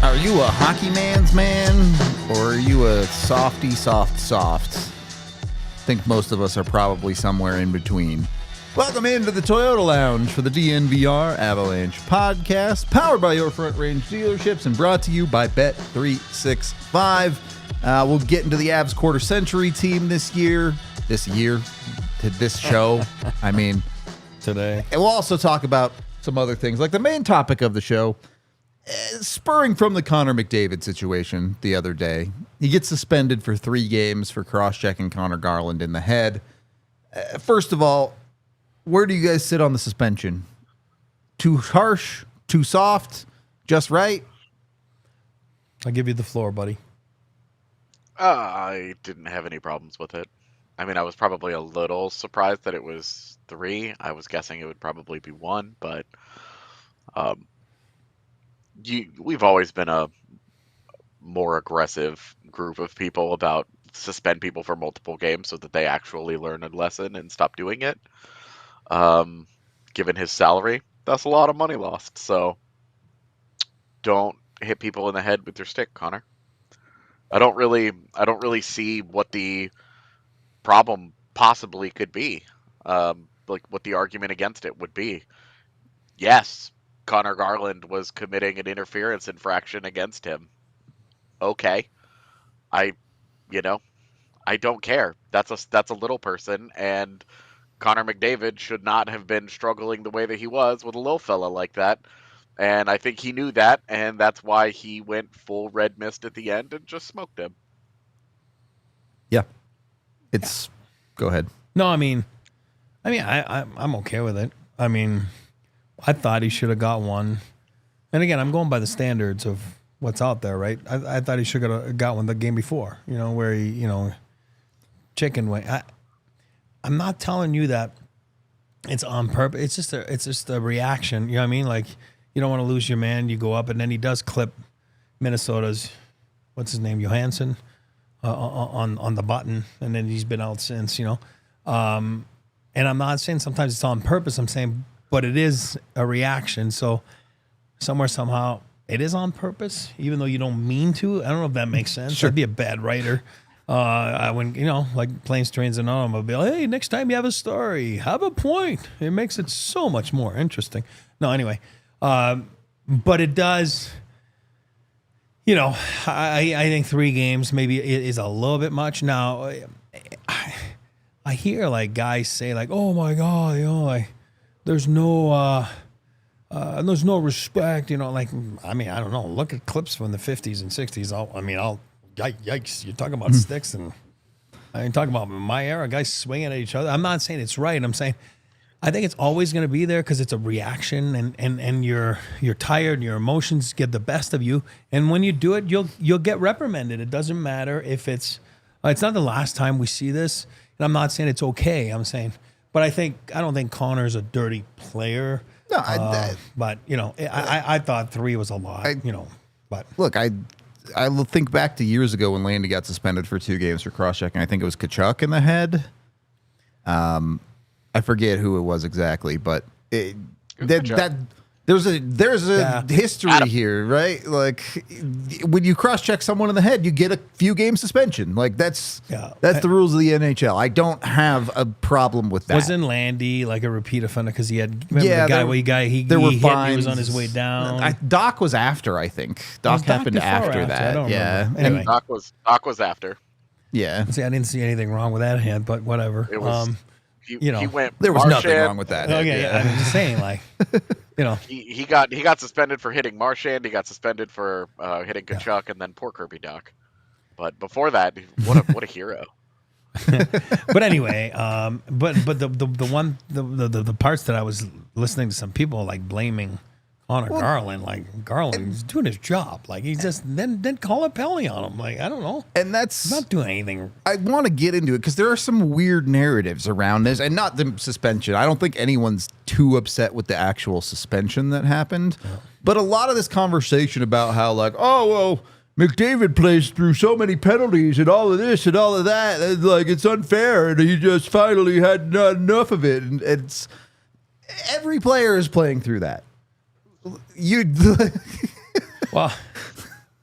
Are you a hockey man's man, or are you a softy soft? I think most of us are probably somewhere in between. Welcome into the Toyota Lounge for the DNVR Avalanche Podcast, powered by your Front Range dealerships and brought to you by Bet365. We'll get into the Avs quarter century team this show. I mean, today. And we'll also talk about some other things, like the main topic of the show, spurring from the Connor McDavid situation the other day. He gets suspended for 3 games for cross-checking Connor Garland in the head. First of all, where do you guys sit on the suspension? Too harsh? Too soft? Just right? I'll give you the floor, buddy. I didn't have any problems with it. I mean, I was probably a little surprised that it was 3. I was guessing it would probably be 1, but we've always been a more aggressive group of people about suspend people for multiple games so that they actually learn a lesson and stop doing it. Given his salary, that's a lot of money lost. So don't hit people in the head with your stick, Connor. I don't really see what the problem possibly could be. Like what the argument against it would be. Yes, Connor Garland was committing an interference infraction against him. Okay. I don't care. That's a little person, and Connor McDavid should not have been struggling the way that he was with a little fella like that. And I think he knew that, and that's why he went full red mist at the end and just smoked him. Yeah. Go ahead. No, I'm okay with it. I mean, I thought he should have got one. And again, I'm going by the standards of what's out there, right? I thought he should have got one the game before, where he, chicken wing. I'm not telling you that it's on purpose. It's just a reaction. You know what I mean? Like, you don't want to lose your man. You go up, and then he does clip Minnesota's, what's his name, Johansson, on the button, and then he's been out since, And I'm not saying sometimes it's on purpose. I'm saying, but it is a reaction. So somehow, it is on purpose, even though you don't mean to. I don't know if that makes sense. Sure. I'd be a bad writer. When like Planes, Trains, and Automobiles, I'll be like, hey, next time you have a story, have a point. It makes it so much more interesting. No, anyway, but it does. I think 3 games maybe is a little bit much. Now, I hear like guys say like, oh my God, like there's no respect. Like I don't know. Look at clips from the 50s and 60s. Yikes! You're talking about sticks, and I ain't talking about my era. Guys swinging at each other. I'm not saying it's right. I'm saying I think it's always going to be there because it's a reaction, and you're tired, and your emotions get the best of you. And when you do it, you'll get reprimanded. It doesn't matter if it's not the last time we see this. And I'm not saying it's okay. I'm saying, but I don't think Connor's a dirty player. No, but I thought 3 was a lot. But look, I think back to years ago when Landy got suspended for 2 games for cross-checking. I think it was Tkachuk in the head. I forget who it was exactly, but there's a history here, right? Like when you cross-check someone in the head, you get a few game suspension. Like that's the rules of the NHL. I don't have a problem with that. Wasn't Landy like a repeat offender because he had the guy he was on his way down? Doc was after, I think. Doc happened after that. I don't remember. Anyway, Anyway, Doc was after. Yeah. See, I didn't see anything wrong with that hand, but whatever. It was. He went. There was Marchand, nothing wrong with that. Okay, I'm just saying, like, he got suspended for hitting Marchand. He got suspended for hitting Tkachuk, and then poor Kirby Doc. But before that, what a hero. But anyway, but the parts that I was listening to some people like blaming Connor Garland, like Garland's doing his job, like he's just then call a penalty on him, like I don't know, and that's he's not doing anything. I want to get into it because there are some weird narratives around this, and not the suspension. I don't think anyone's too upset with the actual suspension that happened, but a lot of this conversation about how like, oh well, McDavid plays through so many penalties and all of this and all of that, and like it's unfair, and he just finally had not enough of it, and it's every player is playing through that. Well,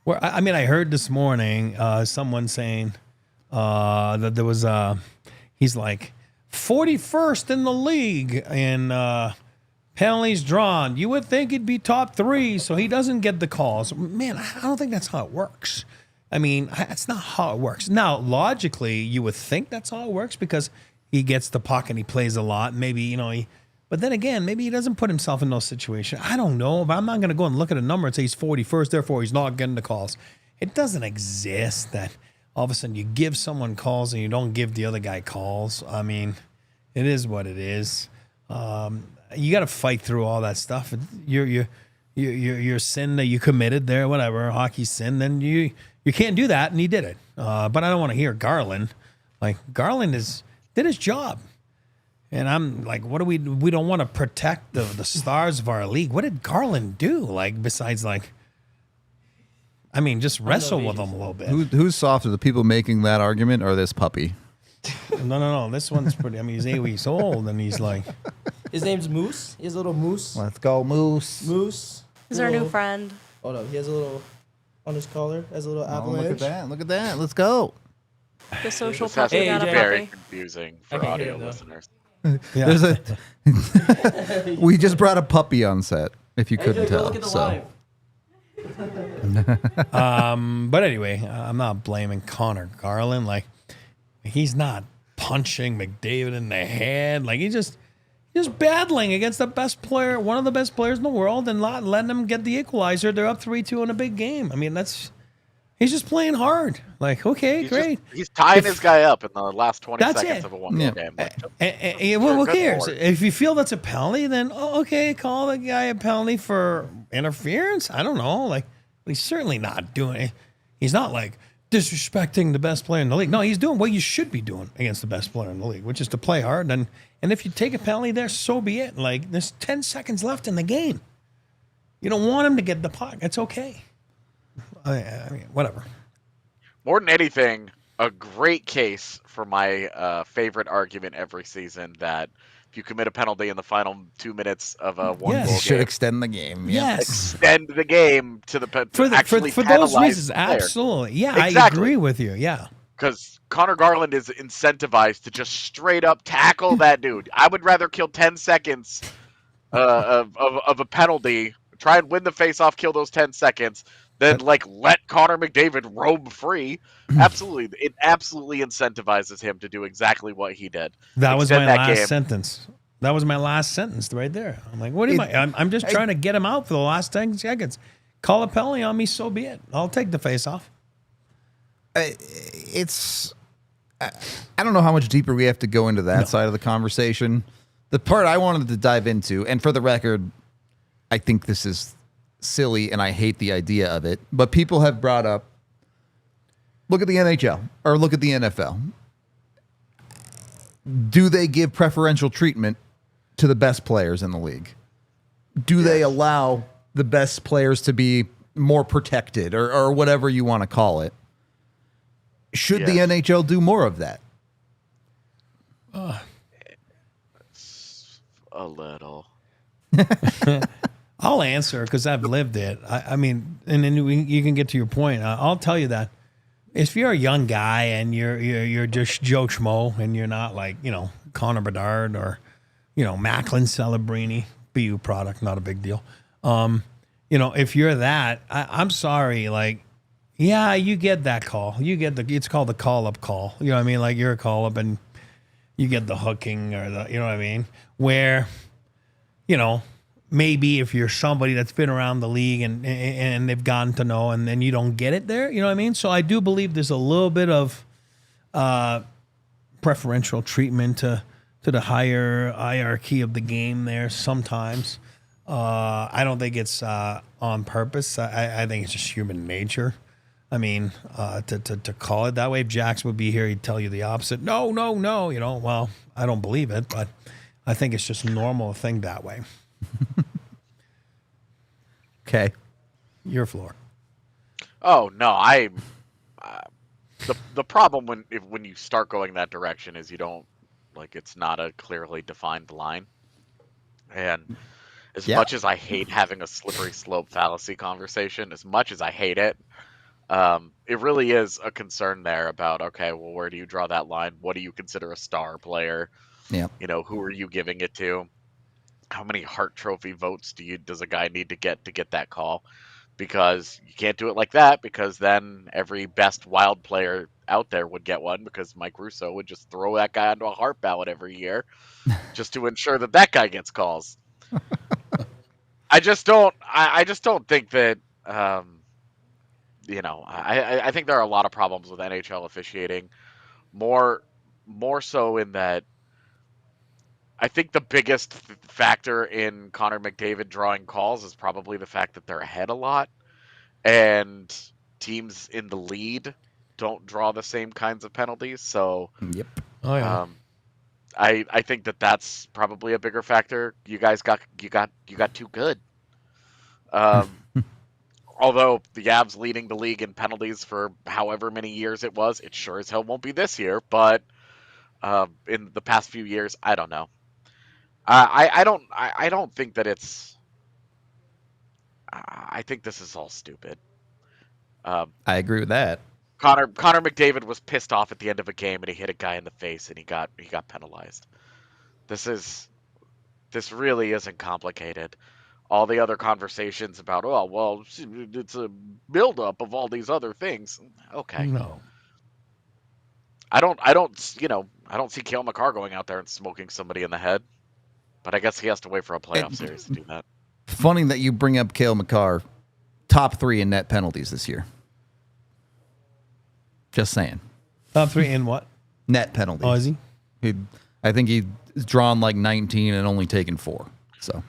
I mean, I heard this morning someone saying that there was he's like 41st in the league in penalties drawn. You would think he'd be top 3, so he doesn't get the calls. Man, I don't think that's how it works. I mean, that's not how it works. Now, logically, you would think that's how it works because he gets the puck and he plays a lot. Maybe, but then again, maybe he doesn't put himself in those situations. I don't know, but I'm not going to go and look at a number and say he's 41st, therefore he's not getting the calls. It doesn't exist that all of a sudden you give someone calls and you don't give the other guy calls. I mean, it is what it is. You got to fight through all that stuff. Your sin that you committed there, whatever, hockey sin, then you can't do that, and he did it. But I don't want to hear Garland. Like, Garland did his job. And I'm like, what do we don't want to protect the stars of our league. What did Garland do? Like, besides just wrestle with them a little bit. Who's softer, the people making that argument or this puppy? No. This one's pretty. I mean, he's 8 weeks old, and he's like, his name's Moose. He has a little moose. Let's go, Moose. Moose. He's our new friend. Oh no, he has a little on his collar. Has a little avalanche. Look at that. Let's go. The social This has puppy to got be a very puppy. confusing I for can audio hear it, though. listeners. yeah. There's we just brought a puppy on set, if you couldn't tell. Look at the So live. But anyway, I'm not blaming Connor Garland. Like, he's not punching McDavid in the head. Like, he's just battling against the best player, one of the best players in the world, and not letting them get the equalizer. They're up 3-2 in a big game. I mean, he's just playing hard. Like, okay, great. He's tying his guy up in the last 20 That's seconds it. of a one-goal game. Like, Well, who good cares? Lord. If you feel that's a penalty, then okay, call the guy a penalty for interference. I don't know. Like, he's certainly not doing it. He's not like disrespecting the best player in the league. No, he's doing what you should be doing against the best player in the league, which is to play hard. And if you take a penalty there, so be it. Like, there's 10 seconds left in the game. You don't want him to get the puck. It's okay. I mean, whatever. More than anything, a great case for my favorite argument every season that if you commit a penalty in the final 2 minutes of a one-goal Yes. should game, extend the game. Yeah. Yes. extend the game to the For actually those penalize reasons, the player. absolutely. Yeah, Exactly. I agree with you. Yeah. Because Connor Garland is incentivized to just straight up tackle that dude. I would rather kill 10 seconds of a penalty, try and win the face-off, kill those 10 seconds, than let Connor McDavid roam free. Absolutely, it absolutely incentivizes him to do exactly what he did. That was Extend my that last game. sentence. That was my last sentence right there. I'm like, what am I? I'm just trying to get him out for the last 10 seconds. Call a penalty on me, so be it. I'll take the face-off. I don't know how much deeper we have to go into that side of the conversation. The part I wanted to dive into, and for the record, I think this is silly and I hate the idea of it, but people have brought up, look at the NHL or look at the NFL. Do they give preferential treatment to the best players in the league? Do they allow the best players to be more protected or whatever you want to call it? Should the NHL do more of that? A little. I'll answer because I've lived it. I mean, and then you can get to your point. I'll tell you that if you're a young guy and you're just Joe Schmo and you're not like, Connor Bedard or, Macklin Celebrini, BU product, not a big deal. If you're that, I'm sorry. Like, yeah, you get that call. You get it's called the call-up call. You know what I mean? Like, you're a call-up and you get the hooking or you know what I mean? Where, maybe if you're somebody that's been around the league and they've gotten to know and then you don't get it there, you know what I mean? So I do believe there's a little bit of preferential treatment to the higher hierarchy of the game there sometimes. I don't think it's on purpose. I think it's just human nature. I mean, to call it that way, if Jax would be here, he'd tell you the opposite. No. You know, well, I don't believe it, but I think it's just a normal thing that way. Okay. Your floor. Oh no, the problem when you start going that direction is you don't it's not a clearly defined line, and as much as I hate having a slippery slope fallacy conversation, as much as I hate it, it really is a concern there about, okay, well, where do you draw that line? What do you consider a star player? Yeah. You know, who are you giving it to? How many Hart Trophy votes does a guy need to get that call? Because you can't do it like that, because then every best Wild player out there would get one, because Mike Russo would just throw that guy onto a Hart ballot every year just to ensure that guy gets calls. I just don't think that, you know, I think there are a lot of problems with NHL officiating, more so in that I think the biggest factor in Connor McDavid drawing calls is probably the fact that they're ahead a lot, and teams in the lead don't draw the same kinds of penalties. So, Yep. Oh yeah. I think that's probably a bigger factor. You guys got too good. Although the Avs leading the league in penalties for however many years it was, it sure as hell won't be this year. But in the past few years, I don't know. I don't think that it's. I think this is all stupid. I agree with that. Connor McDavid was pissed off at the end of a game and he hit a guy in the face and he got penalized. This really isn't complicated. All the other conversations about, oh well, it's a buildup of all these other things. Okay. No. I don't see Cale Makar going out there and smoking somebody in the head. But I guess he has to wait for a playoff series to do that. Funny that you bring up Cale Makar, top 3 in net penalties this year. Just saying. Top 3 in what? Net penalties. Oh, is he? I think he's drawn 19 and only taken 4. So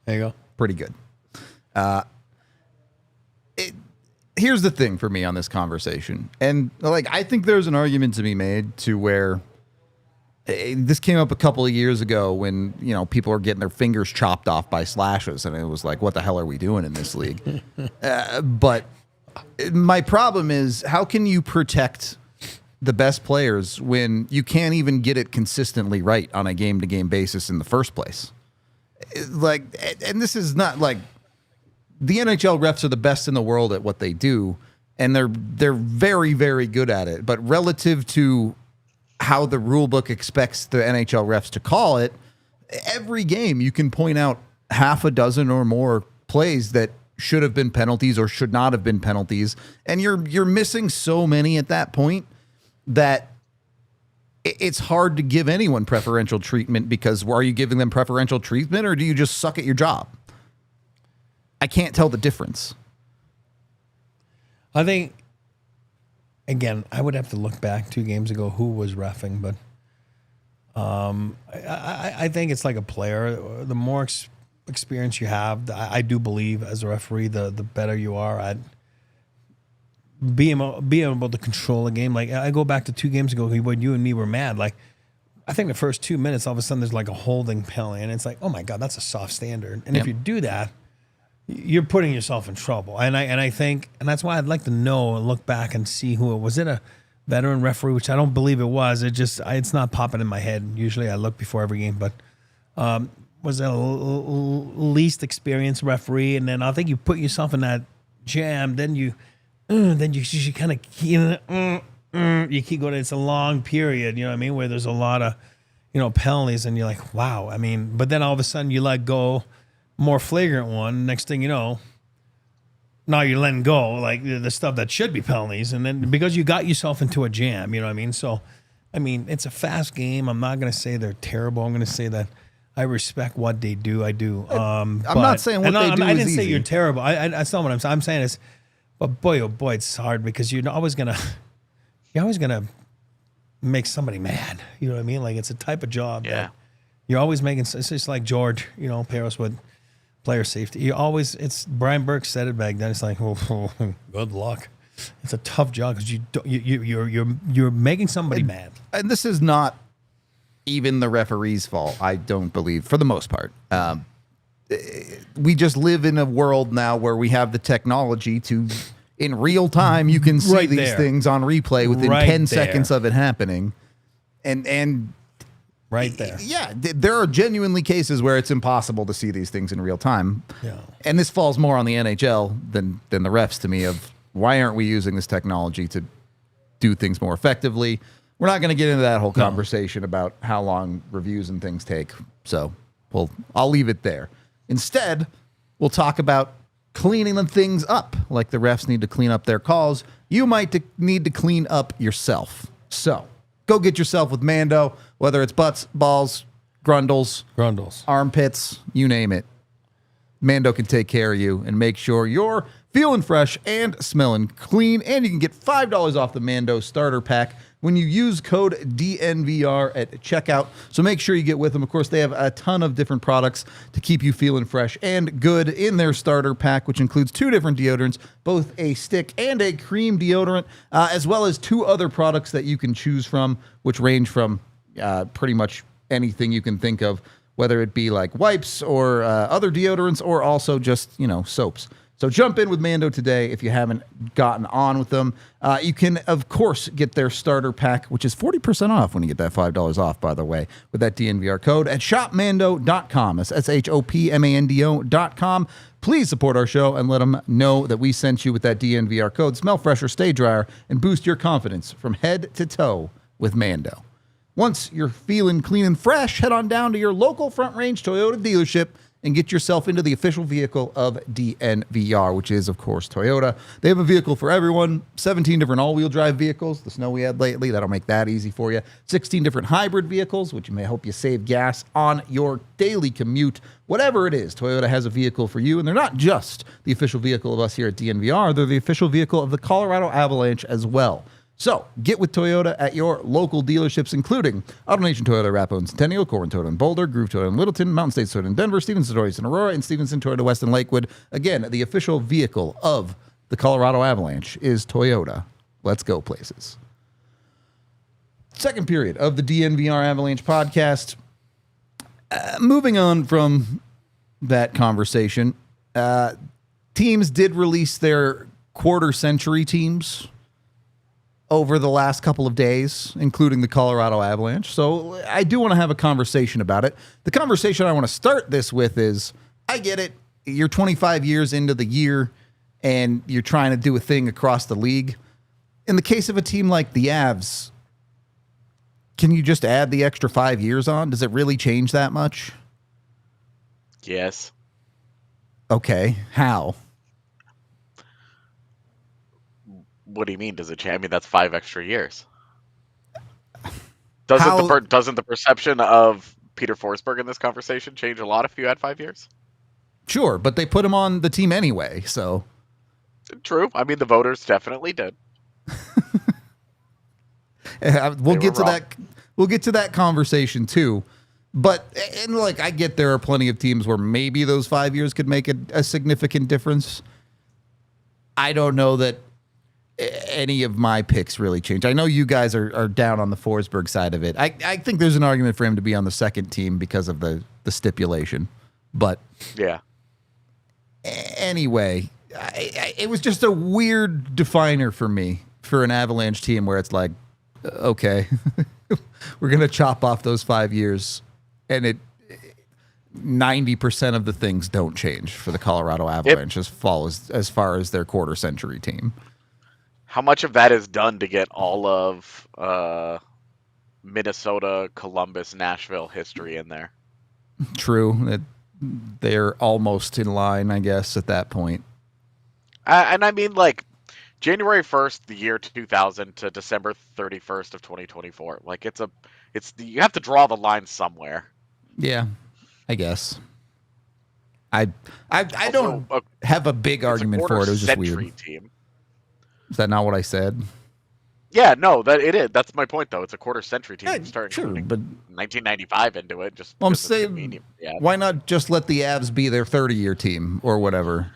There you go. pretty good. Here's the thing for me on this conversation. And I think there's an argument to be made to where this came up a couple of years ago when, you know, people were getting their fingers chopped off by slashes, and it was like, what the hell are we doing in this league? But my problem is, how can you protect the best players when you can't even get it consistently right on a game-to-game basis in the first place? And this is not the NHL refs are the best in the world at what they do, and they're very, very good at it. But relative to how the rule book expects the NHL refs to call it, every game you can point out half a dozen or more plays that should have been penalties or should not have been penalties, and you're missing so many at that point that it's hard to give anyone preferential treatment, because are you giving them preferential treatment or do you just suck at your job? I can't tell the difference. I think, again, I would have to look back 2 games ago who was reffing, but I think it's like a player. The more experience you have, I do believe as a referee, the better you are at being able to control a game. Like, I go back to 2 games ago when you and me were mad. Like, I think the first 2 minutes, all of a sudden there's like a holding penalty, and it's like, oh my God, that's a soft standard. And if you do that, you're putting yourself in trouble. And I think, and that's why I'd like to know and look back and see who it was. Was it a veteran referee, which I don't believe it was. It's not popping in my head. Usually I look before every game, but was it a least experienced referee? And then I think you put yourself in that jam. Then you kind of you keep going. It's a long period, you know what I mean, where there's a lot of, you know, penalties, and you're like, wow. I mean, but then all of a sudden you let go more flagrant one. Next thing you know, now you're letting go like the stuff that should be penalties, and then because you got yourself into a jam, you know what I mean? So, I mean, it's a fast game. I'm not going to say they're terrible. I'm going to say that I respect what they do. I do. I'm not saying what they do I didn't is say easy. you're terrible. That's not what I'm saying. I'm saying is, but boy, oh boy, it's hard because you're always gonna makes somebody mad. You know what I mean? Like it's a type of job Yeah. that you're always making. It's just like George, pair us with player safety. It's Brian Burke said it back then. It's like, oh, good luck. It's a tough job because you're making somebody mad. And this is not even the referee's fault, I don't believe, for the most part. We just live in a world now where we have the technology to, in real time, you can see Right these there. things on replay within Right 10 there. seconds of it happening. And Right there. yeah, there are genuinely cases where it's impossible to see these things in real time. Yeah. And this falls more on the NHL than the refs to me of why aren't we using this technology to do things more effectively? We're not going to get into that whole conversation about how long reviews and things take. So I'll leave it there. Instead, we'll talk about cleaning the things up. Like the refs need to clean up their calls. You might need to clean up yourself. So go get yourself with Mando, whether it's butts, balls, grundles, armpits, you name it. Mando can take care of you and make sure you're feeling fresh and smelling clean. And you can get $5 off the Mando starter pack when you use code DNVR at checkout. So make sure you get with them. Of course, they have a ton of different products to keep you feeling fresh and good in their starter pack, which includes 2 different deodorants, both a stick and a cream deodorant, as well as 2 other products that you can choose from, which range from pretty much anything you can think of, whether it be like wipes or other deodorants or also just, soaps. So jump in with Mando today if you haven't gotten on with them. You can, of course, get their starter pack, which is 40% off when you get that $5 off, by the way, with that DNVR code at shopmando.com. That's shopmando.com. Please support our show and let them know that we sent you with that DNVR code. Smell fresher, stay drier, and boost your confidence from head to toe with Mando. Once you're feeling clean and fresh, head on down to your local Front Range Toyota dealership and get yourself into the official vehicle of DNVR, which is, of course, Toyota. They have a vehicle for everyone, 17 different all-wheel drive vehicles, the snow we had lately, that'll make that easy for you, 16 different hybrid vehicles, which may help you save gas on your daily commute. Whatever it is, Toyota has a vehicle for you, and they're not just the official vehicle of us here at DNVR, they're the official vehicle of the Colorado Avalanche as well. So, get with Toyota at your local dealerships, including AutoNation Toyota, Arapahoe and Centennial, Corin Toyota in Boulder, Groove Toyota in Littleton, Mountain States Toyota in Denver, Stevenson Toyota in Aurora, and Stevenson Toyota West in Lakewood. Again, the official vehicle of the Colorado Avalanche is Toyota. Let's go places. Second period of the DNVR Avalanche podcast. Moving on from that conversation, teams did release their quarter-century teams over the last couple of days, including the Colorado Avalanche. So I do want to have a conversation about it. The conversation I want to start this with is, I get it. You're 25 years into the year and you're trying to do a thing across the league. In the case of a team like the Avs, can you just add the extra 5 years on? Does it really change that much? Yes. Okay. How? What do you mean? Does it change? I mean, that's 5 extra years. Doesn't the perception of Peter Forsberg in this conversation change a lot if you had 5 years? Sure, but they put him on the team anyway, so. True. I mean, the voters definitely did. We'll get to that conversation too. But, and like, I get there are plenty of teams where maybe those 5 years could make a significant difference. I don't know that any of my picks really change. I know you guys are down on the Forsberg side of it. I think there's an argument for him to be on the second team because of the stipulation. But yeah. Anyway, it was just a weird definer for me for an Avalanche team where it's like, okay, we're going to chop off those 5 years. And 90% of the things don't change for the Colorado Avalanche as far as their quarter century team. How much of that is done to get all of Minnesota, Columbus, Nashville history in there? True. They're almost in line, I guess, at that point. And I mean, like, January 1st, the year 2000 to December 31st of 2024. Like, you have to draw the line somewhere. Yeah, I guess. I don't have a big argument for it. It was just weird. Team. Is that not what I said? Yeah, no, that it is. That's my point, though. It's a quarter century team. Yeah, Start sure, including but 1995 into it. Just well, I'm because it's saying, convenient. Yeah. why not just let the Avs be their 30-year team or whatever?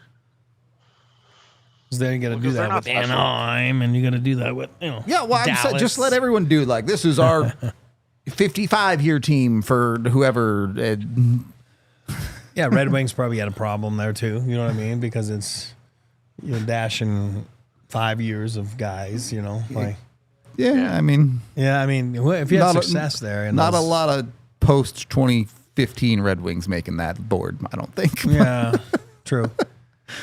Because then you got to do Because they're that not with special. Anaheim, and you got to do that with Yeah, well, I'm saying Dallas. just let everyone do like this is our 55-year team for whoever. Yeah, Red Wings probably had a problem there too. You know what I mean? Because it's dashing 5 years of guys. Like Yeah, I mean, yeah, I mean, if you had Not a- success there, and not a those- lot of post 2015 Red Wings making that board. I don't think. Yeah, true.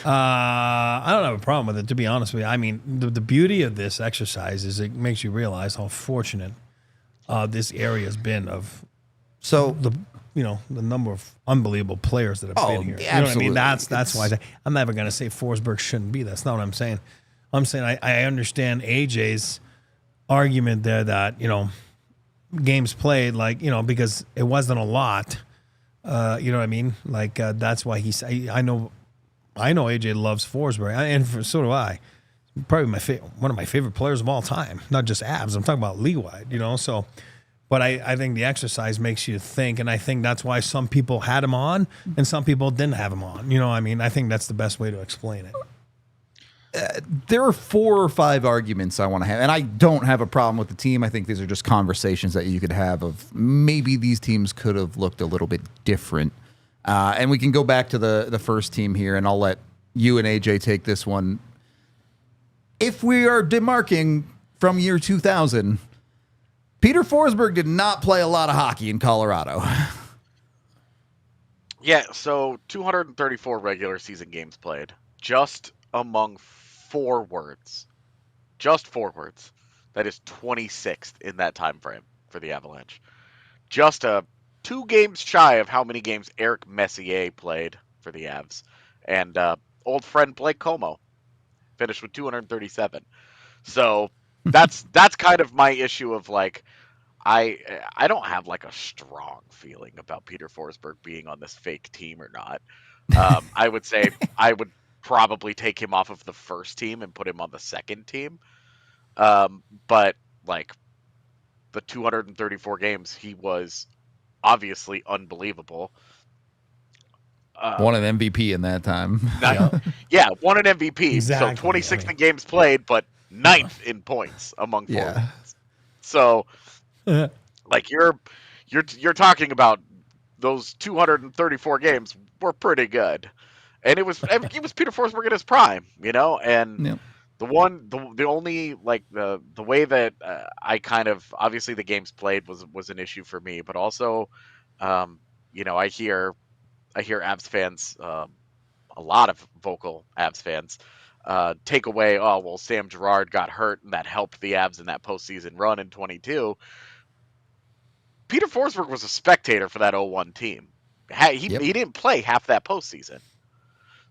I don't have a problem with it, to be honest with you. I mean, the beauty of this exercise is it makes you realize how fortunate this area has been of So the number of unbelievable players that have Oh, been here. yeah, You know what I mean? absolutely. That's why I'm never going to say Forsberg shouldn't be. That's not what I'm saying. I'm saying I understand AJ's argument there that games played because it wasn't a lot. You know what I mean? Like that's why I know AJ loves Forsberg, and so do I. Probably one of my favorite players of all time. Not just Avs. I'm talking about league wide. So. But I think the exercise makes you think, and I think that's why some people had him on and some people didn't have him on. I think that's the best way to explain it. there are 4 or 5 arguments I want to have, and I don't have a problem with the team. I think these are just conversations that you could have of maybe these teams could have looked a little bit different. And we can go back to the first team here, and I'll let you and AJ take this one. If we are demarking from year 2000, Peter Forsberg did not play a lot of hockey in Colorado. Yeah, so 234 regular season games played, just among forwards. Just forwards. That is 26th in that time frame for the Avalanche. Just 2 games shy of how many games Eric Messier played for the Avs. And old friend Blake Como finished with 237. So that's kind of my issue of like, I don't have like a strong feeling about Peter Forsberg being on this fake team or not. I would say I would probably take him off of the first team and put him on the second team. But like the 234 games, he was obviously unbelievable. Won an MVP in that time. Yeah, won an MVP. Exactly. So 26th in games played, but 9th in points among Yeah. forwards. So like you're talking about those 234 games were pretty good, and it was Peter Forsberg in his prime, and Yep. the only like the way that I kind of obviously the games played was an issue for me, but also I hear Avs fans, a lot of vocal Avs fans take away, oh well, Sam Girard got hurt and that helped the Avs in that postseason run in 22. Peter Forsberg was a spectator for that 0-1 team. He didn't play half that postseason.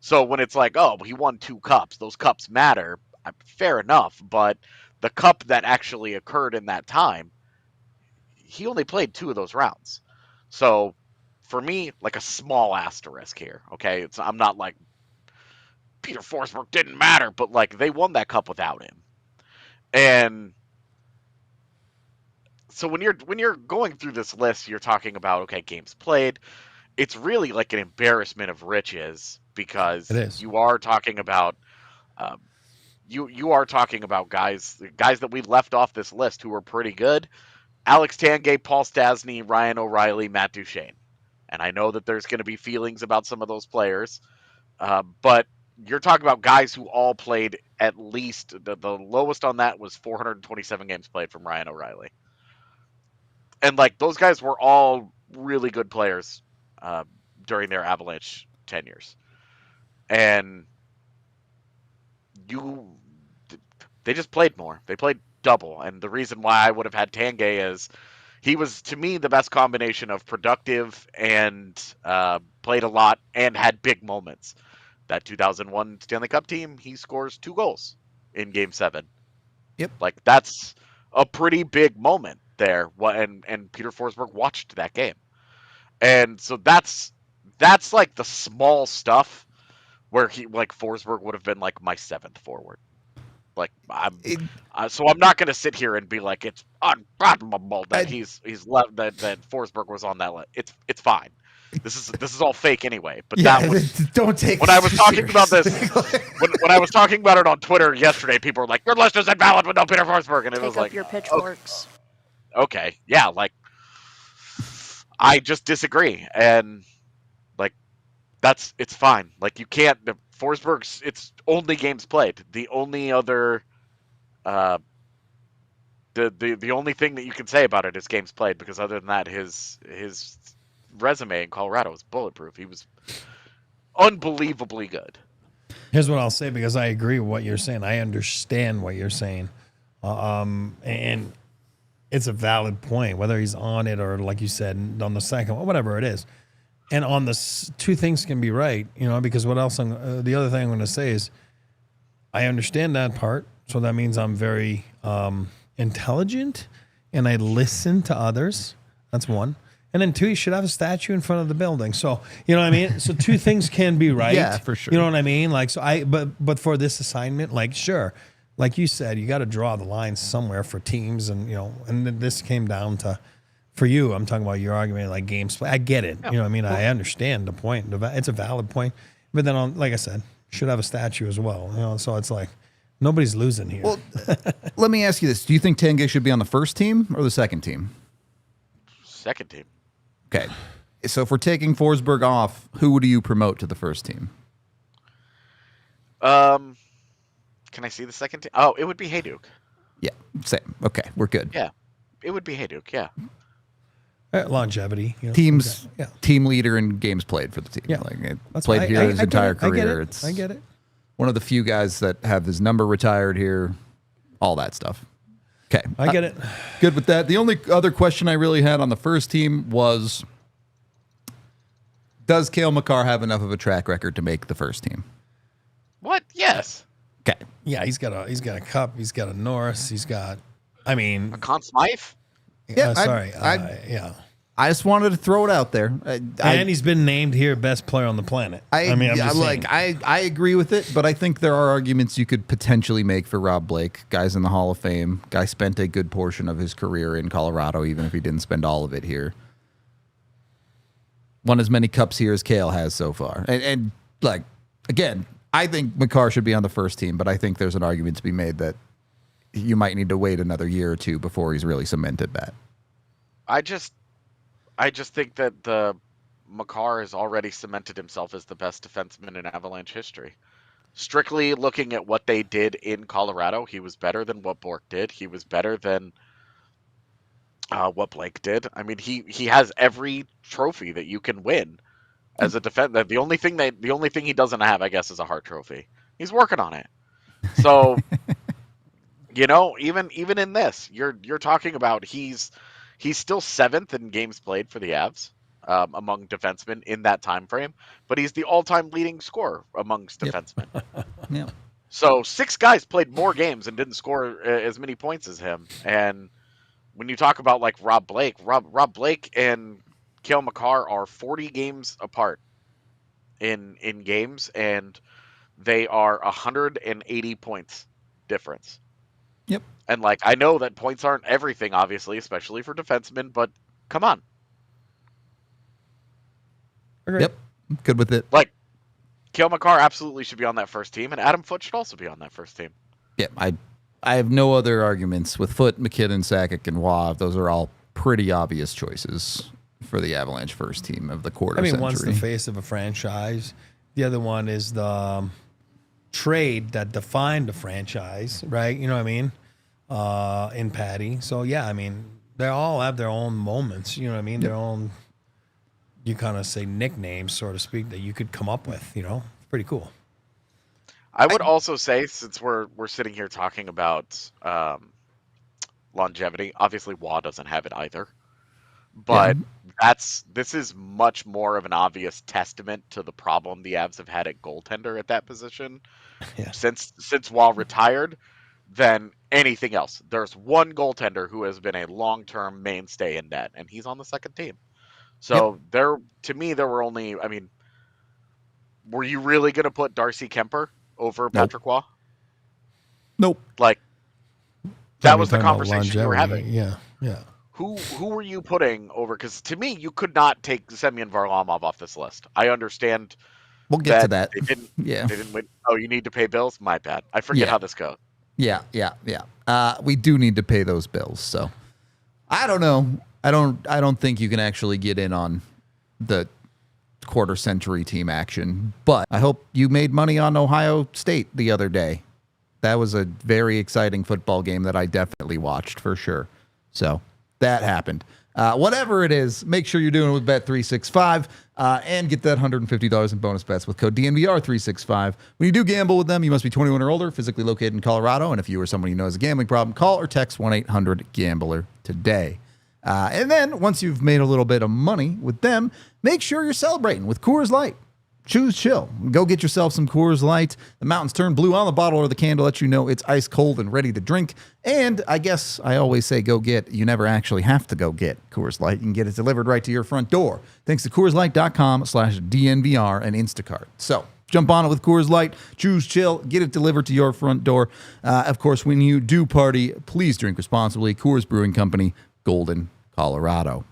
So when it's like, oh, he won 2 cups, those cups matter, fair enough. But the cup that actually occurred in that time, he only played 2 of those rounds. So for me, like a small asterisk here, okay? I'm not like, Peter Forsberg didn't matter, but like they won that cup without him. And so when you're going through this list, you're talking about, okay, games played. It's really like an embarrassment of riches because It is. you are talking about you are talking about guys that we left off this list who were pretty good. Alex Tanguay, Paul Stastny, Ryan O'Reilly, Matt Duchene. And I know that there's going to be feelings about some of those players, but you're talking about guys who all played at least the lowest on that was 427 games played from Ryan O'Reilly. And like those guys were all really good players during their Avalanche tenures, and they just played more. They played double, and the reason why I would have had Tanguay is he was to me the best combination of productive and played a lot and had big moments. That 2001 Stanley Cup team, he scores 2 goals in Game 7. Yep. Like that's a pretty big moment there. And Peter Forsberg watched that game. And so that's like the small stuff where he like Forsberg would have been like my 7th forward. Like so I'm not going to sit here and be like it's unfathomable that he's left that Forsberg was on that list. It's fine. This is all fake anyway. But that was don't take when it I was too talking about this seriously. when I was talking about it on Twitter yesterday. People were like, "Your list is invalid with no Peter Forsberg," and it Take was up like, your pitchforks. okay, yeah, like I just disagree, and like it's fine. Like you can't Forsberg's. It's only games played. The only other, the only thing that you can say about it is games played, because other than that, his resume in Colorado is bulletproof. He was unbelievably good. Here's what I'll say, because I agree with what you're saying. I understand what you're saying, and it's a valid point, whether he's on it or, like you said, on the second, or whatever it is. And on the two things can be right, because what else? The other thing I'm going to say is, I understand that part, so that means I'm very intelligent and I listen to others. That's one. And then two, you should have a statue in front of the building. So, you know what I mean? So two things can be right. Yeah, for sure. You know what I mean? Like, so but for this assignment, like, sure, like you said, you got to draw the line somewhere for teams, and, and then this came down to, for you, I'm talking about your argument, like games play. I get it. Yeah. You know what I mean? I understand the point. It's a valid point. But then, like I said, should have a statue as well. So it's like, nobody's losing here. Well, let me ask you this. Do you think Tanguay should be on the first team or the second team? Second team. Okay. So if we're taking Forsberg off, who do you promote to the first team? Can I see the second team? Oh, it would be Hayduk. Yeah, same. Okay, we're good. Yeah, it would be Hayduk. Yeah. Longevity. Teams, yeah. team leader in games played for the team. Yeah. Like, That's played why here his entire career. I get it. One of the few guys that have his number retired here, all that stuff. Okay. I get it. Good with that. The only other question I really had on the first team was, does Cale Makar have enough of a track record to make the first team? What? Yes. Okay. Yeah, he's got a cup. He's got a Norris. He's got, A Conn Smythe? Yeah, yeah. I just wanted to throw it out there. And he's been named here best player on the planet. I'm just saying. I agree with it, but I think there are arguments you could potentially make for Rob Blake. Guy's in the Hall of Fame. Guy spent a good portion of his career in Colorado, even if he didn't spend all of it here. Won as many cups here as Cale has so far. And like, again, I think Makar should be on the first team, but I think there's an argument to be made that you might need to wait another year or two before he's really cemented that. I just think that the Makar has already cemented himself as the best defenseman in Avalanche history. Strictly looking at what they did in Colorado, he was better than what Bork did. He was better than what Blake did. I mean, he has every trophy that you can win as a defender. The only thing he doesn't have, I guess, is a Hart Trophy. He's working on it. So, even in this, you're talking about he's still 7th in games played for the Avs among defensemen in that time frame, but he's the all-time leading scorer amongst defensemen. Yeah. So 6 guys played more games and didn't score as many points as him. And when you talk about like Rob Blake and Cale Makar are 40 games apart in games, and they are 180 points difference. Yep. And like, I know that points aren't everything, obviously, especially for defensemen, but come on. Agreed. Yep. Good with it. Like, Cale Makar absolutely should be on that first team, and Adam Foote should also be on that first team. Yeah, I have no other arguments with Foote, MacKinnon, Sakic, and Waugh. Those are all pretty obvious choices for the Avalanche first team of the quarter century. One's the face of a franchise. The other one is the trade that defined the franchise, right? You know what I mean? In Patty. So, yeah, I mean, they all have their own moments. You know what I mean? Their own, you kind of say nicknames, so to speak, that you could come up with. It's pretty cool. I would also say, since we're sitting here talking about longevity, obviously Waugh doesn't have it either. But this is much more of an obvious testament to the problem the Avs have had at goaltender at that position since Waugh retired than anything else. There's one goaltender who has been a long-term mainstay in that, and he's on the second team. So to me, there were only, were you really going to put Darcy Kemper over Patrick Waugh? Nope. Like, that was the conversation you were longevity. having. Yeah. Who were you putting over? Because to me, you could not take Semyon Varlamov off this list. I understand We'll get to that. they didn't. Yeah. They didn't win. Oh, you need to pay bills. My bad. I forget Yeah. how this goes. Yeah. We do need to pay those bills. So I don't know. I don't think you can actually get in on the quarter century team action, but I hope you made money on Ohio State the other day. That was a very exciting football game that I definitely watched for sure. So that happened. Whatever it is, make sure you're doing it with Bet365 and get that $150 in bonus bets with code DNVR365. When you do gamble with them, you must be 21 or older, physically located in Colorado, and if you or someone you know has a gambling problem, call or text 1-800-GAMBLER today. And then once you've made a little bit of money with them, make sure you're celebrating with Coors Light. Choose chill. Go get yourself some Coors Light. The mountains turn blue on the bottle or the can to let you know it's ice cold and ready to drink. And I guess I always say go get. You never actually have to go get Coors Light. You can get it delivered right to your front door. Thanks to CoorsLight.com/DNVR and Instacart. So jump on it with Coors Light. Choose chill. Get it delivered to your front door. Of course, when you do party, please drink responsibly. Coors Brewing Company, Golden, Colorado.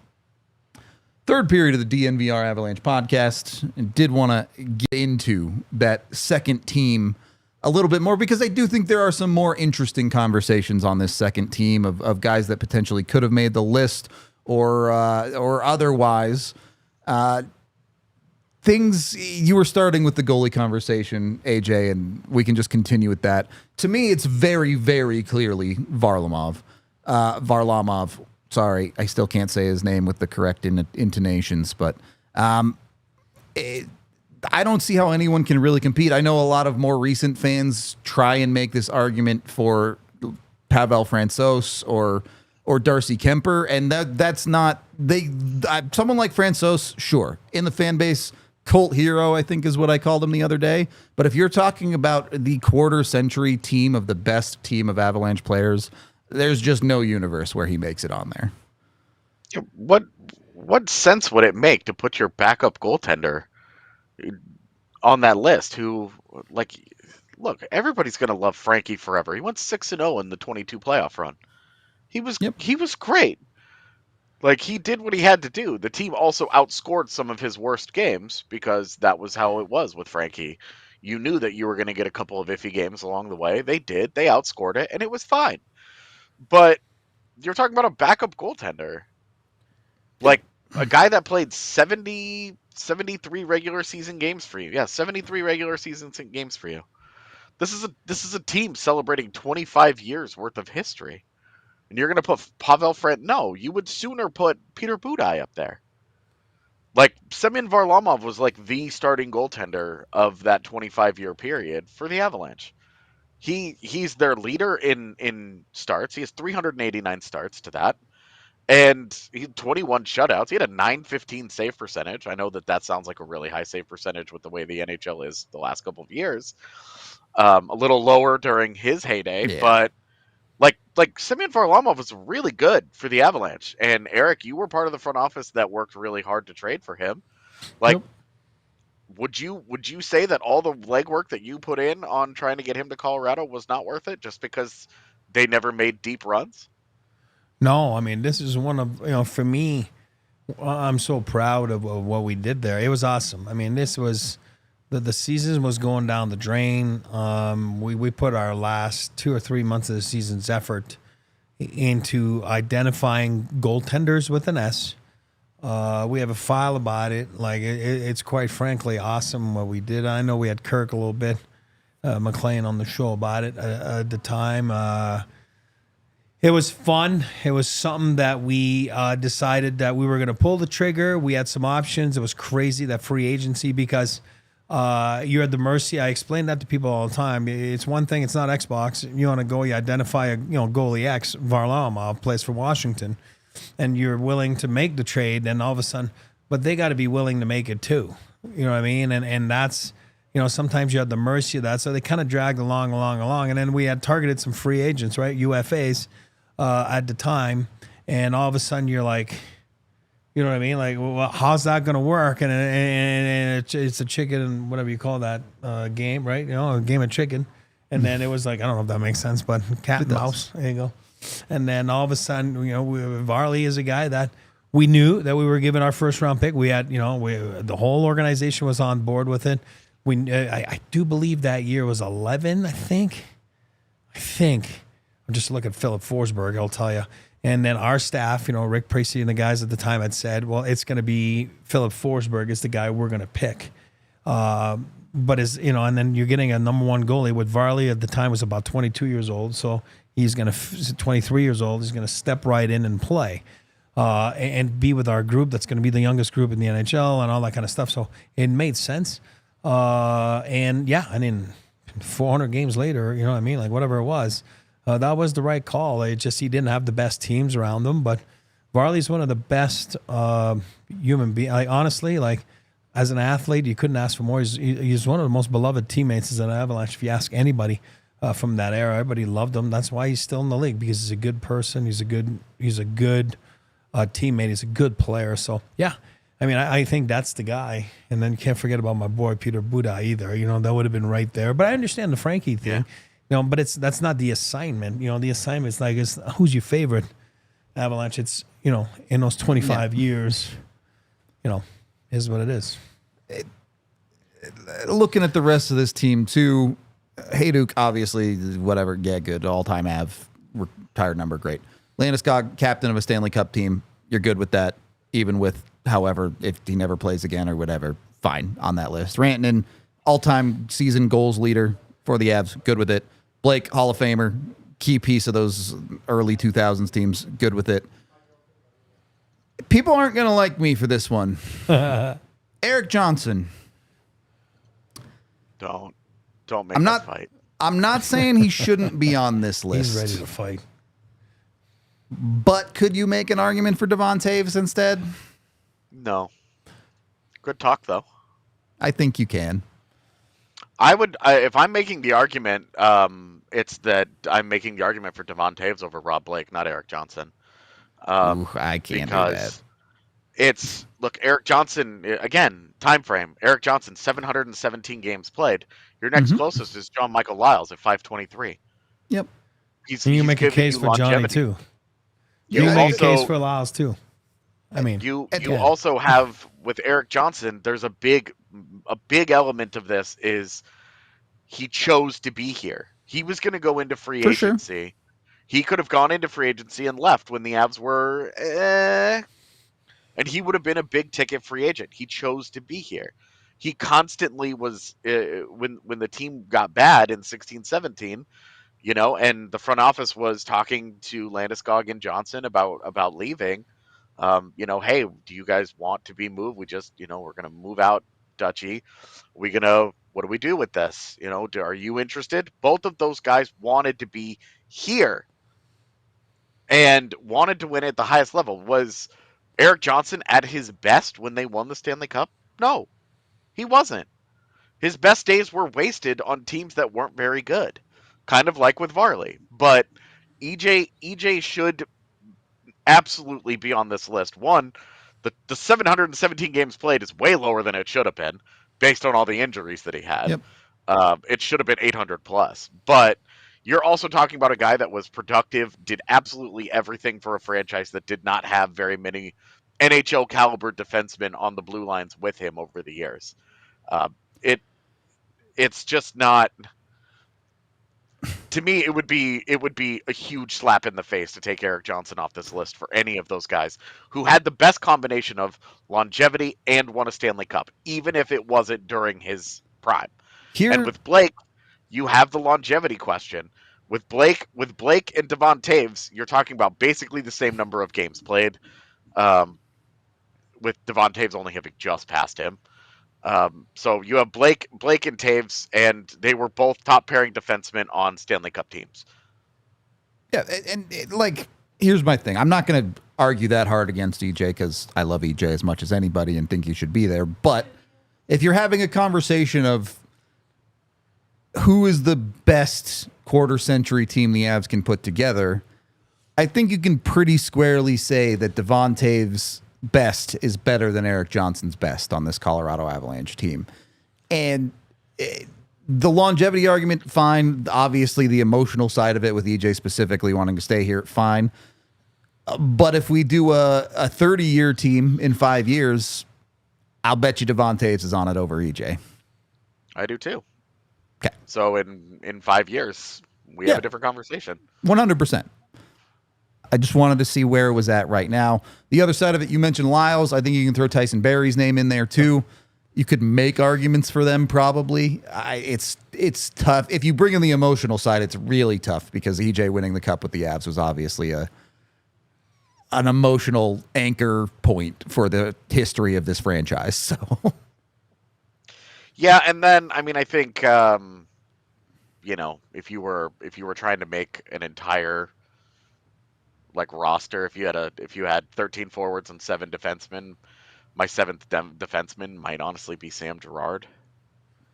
Third period of the DNVR Avalanche podcast, and did want to get into that second team a little bit more because I do think there are some more interesting conversations on this second team of guys that potentially could have made the list or otherwise. Things you were starting with the goalie conversation, AJ, and we can just continue with that. To me, it's very, very clearly Varlamov. Sorry, I still can't say his name with the correct intonations, but I don't see how anyone can really compete. I know a lot of more recent fans try and make this argument for Pavel Francouz or Darcy Kemper, and that's not someone like Francouz, sure, in the fan base, cult hero, I think is what I called him the other day. But if you're talking about the quarter century team of the best team of Avalanche players, there's just no universe where he makes it on there. What sense would it make to put your backup goaltender on that list? Who, like, look, everybody's gonna love Frankie forever. He went 6-0 in the 22 playoff run. He was great. Like, he did what he had to do. The team also outscored some of his worst games because that was how it was with Frankie. You knew that you were going to get a couple of iffy games along the way. They did. They outscored it, and it was fine. But you're talking about a backup goaltender. Like, a guy that played 73 regular season games for you. Yeah, 73 regular season games for you. This is a team celebrating 25 years worth of history. And you're going to put Pavel No, you would sooner put Peter Budaj up there. Like, Semyon Varlamov was like the starting goaltender of that 25-year period for the Avalanche. He's their leader in starts. He has 389 starts to that. And he had 21 shutouts. He had a .915 save percentage. I know that sounds like a really high save percentage with the way the NHL is the last couple of years. A little lower during his heyday, but like Semyon Varlamov was really good for the Avalanche. And Eric, you were part of the front office that worked really hard to trade for him. Like, would you say that all the legwork that you put in on trying to get him to Colorado was not worth it just because they never made deep runs? No, I mean, this is one of, for me, I'm so proud of what we did there. It was awesome. I mean, this was, the season was going down the drain. We put our last 2 or 3 months of the season's effort into identifying goaltenders with an S. We have a file about it. Like, it's quite frankly awesome what we did. I know we had Kirk a little bit, McLean on the show about it at the time. It was fun. It was something that we decided that we were going to pull the trigger. We had some options. It was crazy, that free agency, because you're at the mercy. I explain that to people all the time. It's one thing. It's not Xbox. You want to go, you identify a goalie X, Varlamov, plays for Washington, and you're willing to make the trade, and all of a sudden, but they got to be willing to make it too. You know what I mean? And that's, sometimes you're at the mercy of that. So they kind of dragged along. And then we had targeted some free agents, right? UFAs. At the time, and all of a sudden you're like, you know what I mean? Like, well, how's that going to work? And it's a chicken and whatever you call that game, right? A game of chicken. And then it was like, I don't know if that makes sense, but cat and does. mouse. There you go. And then all of a sudden, Varley is a guy that we knew that we were given our first round pick. We had, the whole organization was on board with it. I do believe that year was 11, I think. I'm just looking at Philip Forsberg, I'll tell you. And then our staff, Rick Precy and the guys at the time had said, well, it's going to be Philip Forsberg is the guy we're going to pick. But and then you're getting a number one goalie with Varley at the time was about 22 years old. So he's 23 years old. He's going to step right in and play and be with our group. That's going to be the youngest group in the NHL and all that kind of stuff. So it made sense. 400 games later, like whatever it was, that was the right call. It just, he didn't have the best teams around him, but Varley's one of the best human beings. Honestly, as an athlete, you couldn't ask for more. He's one of the most beloved teammates as an Avalanche. If you ask anybody from that era, everybody loved him. That's why he's still in the league, because he's a good person. He's a good teammate. He's a good player. So yeah, I think that's the guy. And then you can't forget about my boy Peter Buda either. That would have been right there. But I understand the Frankie thing. But that's not the assignment. The assignment is who's your favorite Avalanche? It's in those 25 years, is what it is. Looking at the rest of this team too, Hayduk, obviously, whatever, good, all-time Av, retired number, great. Landeskog, captain of a Stanley Cup team, you're good with that, even with, however, if he never plays again or whatever, fine on that list. Rantanen, all-time season goals leader for the Avs, good with it. Blake, Hall of Famer, key piece of those early 2000s teams, good with it. People aren't going to like me for this one. Erik Johnson. Don't make that fight. I'm not saying he shouldn't be on this list. He's ready to fight. But could you make an argument for Devon Taves instead? No. Good talk, though. I think you can. I would, if I'm making the argument, it's that I'm making the argument for Devon Taves over Rob Blake, not Erik Johnson. I can't do that. Look, Erik Johnson, again, time frame. Erik Johnson, 717 games played. Your next closest is John Michael Lyles at 523. Yep. You can make a case for Johnny, too. You can make a case for Lyles, too. You also have, with Erik Johnson, there's a big element of this is he chose to be here. He was going to go into free agency. Sure. He could have gone into free agency and left when the Avs were, and he would have been a big ticket free agent. He chose to be here. He constantly was, when the team got bad in 16-17, and the front office was talking to Landeskog and Johnson about leaving. Hey, do you guys want to be moved? We just, we're going to move out Dutchy. What do we do with this? Are you interested? Both of those guys wanted to be here and wanted to win at the highest level. Was Erik Johnson at his best when they won the Stanley Cup? No, he wasn't. His best days were wasted on teams that weren't very good, kind of like with Varley. But EJ should absolutely be on this list. One, the 717 games played is way lower than it should have been based on all the injuries that he had. Yep. It should have been 800 plus. But you're also talking about a guy that was productive, did absolutely everything for a franchise that did not have very many NHL caliber defensemen on the blue lines with him over the years. It's just not. To me, it would be a huge slap in the face to take Erik Johnson off this list for any of those guys who had the best combination of longevity and won a Stanley Cup, even if it wasn't during his prime. And with Blake, you have the longevity question. With Blake and Devon Taves, you're talking about basically the same number of games played, with Devon Taves only having just passed him. So you have Blake and Taves, and they were both top pairing defensemen on Stanley Cup teams. Yeah, and here's my thing. I'm not going to argue that hard against EJ because I love EJ as much as anybody and think he should be there. But if you're having a conversation of who is the best quarter-century team the Avs can put together, I think you can pretty squarely say that Devon Taves' best is better than Erik Johnson's best on this Colorado Avalanche team. And The longevity argument, fine. Obviously, the emotional side of it with EJ specifically wanting to stay here, fine. But if we do a 30-year team in 5 years, I'll bet you Devon Taves is on it over EJ. I do too. Okay. So in 5 years, we have a different conversation. 100%. I just wanted to see where it was at right now. The other side of it, you mentioned Lyles. I think you can throw Tyson Barrie's name in there too. You could make arguments for them probably. It's tough. If you bring in the emotional side, it's really tough because EJ winning the cup with the Avs was obviously an emotional anchor point for the history of this franchise. So, yeah, and then I think if you were trying to make an entire roster, if you had 13 forwards and 7 defensemen, my 7th defenseman might honestly be Sam Girard.